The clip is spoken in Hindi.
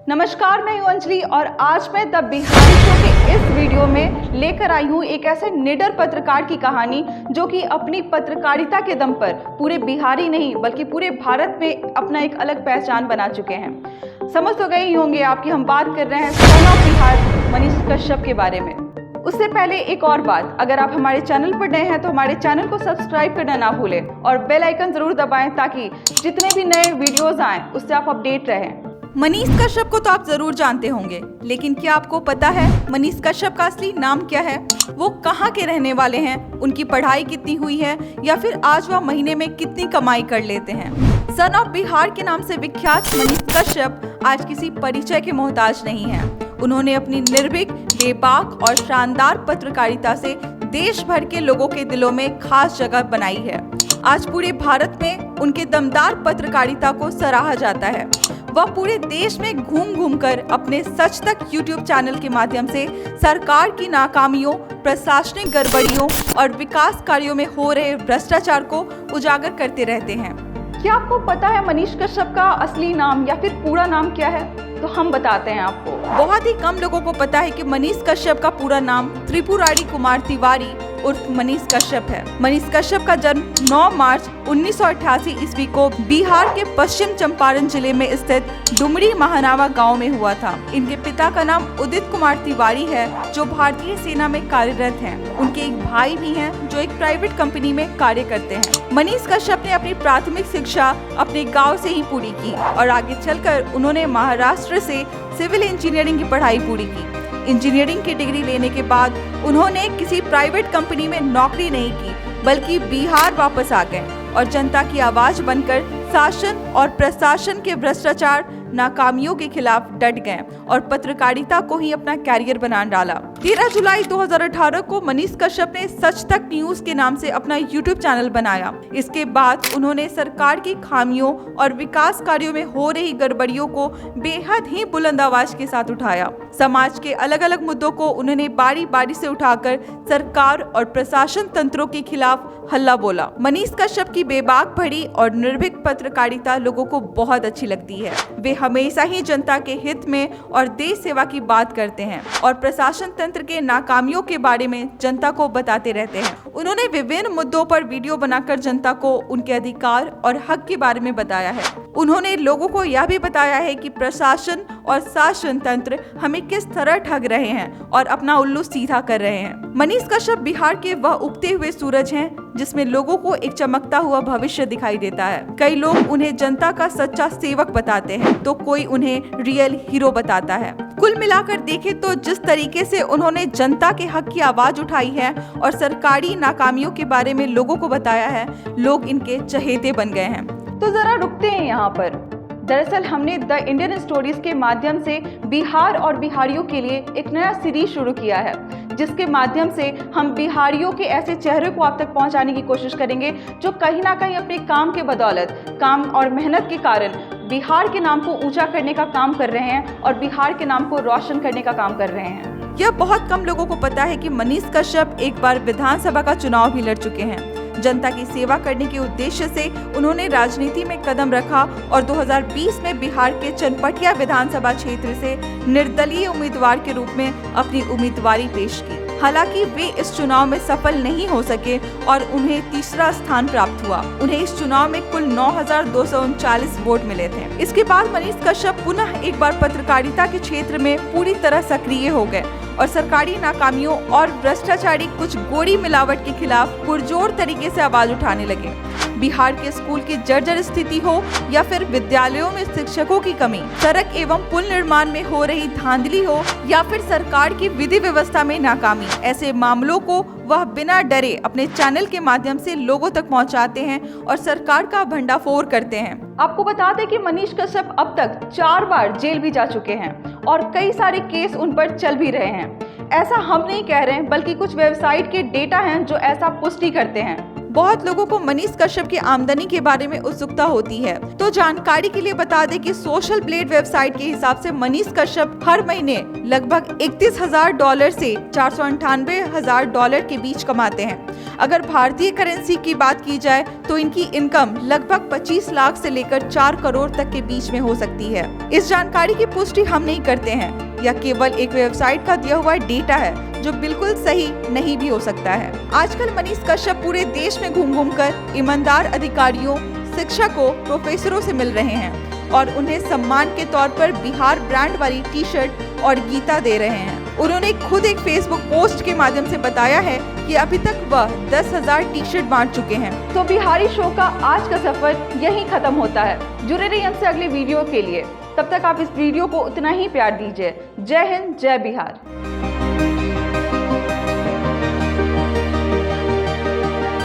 नमस्कार, मैं हूं अंजलि और आज मैं द बिहारी शो के इस वीडियो में लेकर आई हूं एक ऐसे निडर पत्रकार की कहानी जो कि अपनी पत्रकारिता के दम पर पूरे बिहारी नहीं बल्कि पूरे भारत में अपना एक अलग पहचान बना चुके हैं। समझ तो गए ही होंगे आप कि हम बात कर रहे हैं सन ऑफ बिहार मनीष कश्यप के बारे में। उससे पहले एक और बात, अगर आप हमारे चैनल पर नए हैं तो हमारे चैनल को सब्सक्राइब करना ना भूलें और बेल आइकन जरूर दबाएं ताकि जितने भी नए वीडियोस आएं उससे आप अपडेट रहें। मनीष कश्यप को तो आप जरूर जानते होंगे, लेकिन क्या आपको पता है मनीष कश्यप का असली नाम क्या है? वो कहाँ के रहने वाले हैं, उनकी पढ़ाई कितनी हुई है या फिर आज वह महीने में कितनी कमाई कर लेते हैं? सन ऑफ बिहार के नाम से विख्यात मनीष कश्यप आज किसी परिचय के मोहताज नहीं है। उन्होंने अपनी निर्भीक, बेबाक और शानदार पत्रकारिता से देश भर के लोगों के दिलों में खास जगह बनाई है। आज पूरे भारत में उनके दमदार पत्रकारिता को सराहा जाता है। वह पूरे देश में घूम घूम कर अपने सच तक यूट्यूब चैनल के माध्यम से सरकार की नाकामियों, प्रशासनिक गड़बड़ियों और विकास कार्यों में हो रहे भ्रष्टाचार को उजागर करते रहते हैं। क्या आपको पता है मनीष कश्यप का असली नाम या फिर पूरा नाम क्या है? तो हम बताते हैं आपको। बहुत ही कम लोगों को पता है कि मनीष कश्यप का पूरा नाम त्रिपुरारी कुमार तिवारी उर्फ मनीष कश्यप है। मनीष कश्यप का जन्म 9 मार्च 1988 ईस्वी को बिहार के पश्चिम चंपारण जिले में स्थित डुमरी महानावा गांव में हुआ था। इनके पिता का नाम उदित कुमार तिवारी है जो भारतीय सेना में कार्यरत हैं। उनके एक भाई भी हैं जो एक प्राइवेट कंपनी में कार्य करते हैं। मनीष कश्यप ने अपनी प्राथमिक शिक्षा अपने गाँव से ही पूरी की और आगे चलकर उन्होंने महाराष्ट्र से सिविल इंजीनियरिंग की पढ़ाई पूरी की। इंजीनियरिंग की डिग्री लेने के बाद उन्होंने किसी प्राइवेट कंपनी में नौकरी नहीं की बल्कि बिहार वापस आ गए और जनता की आवाज बनकर शासन और प्रशासन के भ्रष्टाचार, नाकामियों के खिलाफ डट गए और पत्रकारिता को ही अपना कैरियर बना डाला। 13 जुलाई 2018 को मनीष कश्यप ने सच तक न्यूज के नाम से अपना यूट्यूब चैनल बनाया। इसके बाद उन्होंने सरकार की खामियों और विकास कार्यों में हो रही गड़बड़ियों को बेहद ही बुलंद आवाज के साथ उठाया। समाज के अलग अलग मुद्दों को उन्होंने बारी बारी से उठाकर सरकार और प्रशासन तंत्रों के खिलाफ हल्ला बोला। मनीष कश्यप की बेबाक भरी और निर्भीक पत्रकारिता लोगों को बहुत अच्छी लगती है। वे हमेशा ही जनता के हित में और देश सेवा की बात करते हैं और प्रशासन तंत्र के नाकामियों के बारे में जनता को बताते रहते हैं। उन्होंने विभिन्न मुद्दों पर वीडियो बनाकर जनता को उनके अधिकार और हक के बारे में बताया है। उन्होंने लोगों को यह भी बताया है कि प्रशासन और शासन तंत्र हमें किस तरह ठग रहे हैं और अपना उल्लू सीधा कर रहे हैं। मनीष कश्यप बिहार के वह उगते हुए सूरज हैं जिसमें लोगों को एक चमकता हुआ भविष्य दिखाई देता है। कई लोग उन्हें जनता का सच्चा सेवक बताते हैं तो कोई उन्हें रियल हीरो बताता है। कुल मिलाकर देखें तो जिस तरीके से उन्होंने जनता के हक की आवाज उठाई है और सरकारी नाकामियों के बारे में लोगों को बताया है, लोग इनके चहेते बन गए हैं। तो जरा रुकते हैं यहाँ पर। दरअसल हमने द इंडियन स्टोरीज के माध्यम से बिहार और बिहारियों के लिए एक नया सीरीज शुरू किया है जिसके माध्यम से हम बिहारियों के ऐसे चेहरे को आप तक पहुंचाने की कोशिश करेंगे जो कहीं ना कहीं अपने काम के बदौलत, काम और मेहनत के कारण बिहार के नाम को ऊंचा करने का काम कर रहे हैं और बिहार के नाम को रोशन करने का काम कर रहे हैं। यह बहुत कम लोगों को पता है कि मनीष कश्यप एक बार विधानसभा का चुनाव भी लड़ चुके हैं। जनता की सेवा करने के उद्देश्य से उन्होंने राजनीति में कदम रखा और 2020 में बिहार के चनपटिया विधानसभा क्षेत्र से निर्दलीय उम्मीदवार के रूप में अपनी उम्मीदवारी पेश की। हालांकि वे इस चुनाव में सफल नहीं हो सके और उन्हें तीसरा स्थान प्राप्त हुआ। उन्हें इस चुनाव में कुल 9,239 वोट मिले थे। इसके बाद मनीष कश्यप पुनः एक बार पत्रकारिता के क्षेत्र में पूरी तरह सक्रिय हो गए और सरकारी नाकामियों और भ्रष्टाचारी कुछ गोरी मिलावट के खिलाफ पुरजोर तरीके से आवाज उठाने लगे। बिहार के स्कूल की जर्जर स्थिति हो या फिर विद्यालयों में शिक्षकों की कमी, सड़क एवं पुल निर्माण में हो रही धांधली हो या फिर सरकार की विधि व्यवस्था में नाकामी, ऐसे मामलों को वह बिना डरे अपने चैनल के माध्यम से लोगों तक पहुंचाते हैं और सरकार का भंडाफोड़ करते हैं। आपको बता दें कि मनीष कश्यप अब तक 4 बार जेल भी जा चुके हैं और कई सारे केस उन पर चल भी रहे हैं। ऐसा हम नहीं कह रहे हैं बल्कि कुछ वेबसाइट के डेटा हैं जो ऐसा पुष्टि करते हैं। बहुत लोगों को मनीष कश्यप की आमदनी के बारे में उत्सुकता होती है। तो जानकारी के लिए बता दें कि सोशल ब्लेड वेबसाइट के हिसाब से मनीष कश्यप हर महीने लगभग $31,000 से $498,000 के बीच कमाते हैं। अगर भारतीय करेंसी की बात की जाए तो इनकी इनकम लगभग 25 लाख से लेकर 4 करोड़ तक के बीच में हो सकती है। इस जानकारी की पुष्टि हम नहीं करते हैं, यह केवल एक वेबसाइट का दिया हुआ डेटा है जो बिल्कुल सही नहीं भी हो सकता है। आजकल मनीष कश्यप पूरे देश में घूम कर ईमानदार अधिकारियों, शिक्षकों, प्रोफेसरों से मिल रहे हैं और उन्हें सम्मान के तौर पर बिहार ब्रांड वाली टी शर्ट और गीता दे रहे हैं। उन्होंने खुद एक फेसबुक पोस्ट के माध्यम से बताया है कि अभी तक वह 10,000 टी शर्ट बांट चुके हैं। तो बिहारी शो का आज का सफर यहीं खत्म होता है। जुड़े रहिए हमसे अगले वीडियो के लिए। तब तक आप इस वीडियो को उतना ही प्यार दीजिए। जय हिंद, जय बिहार।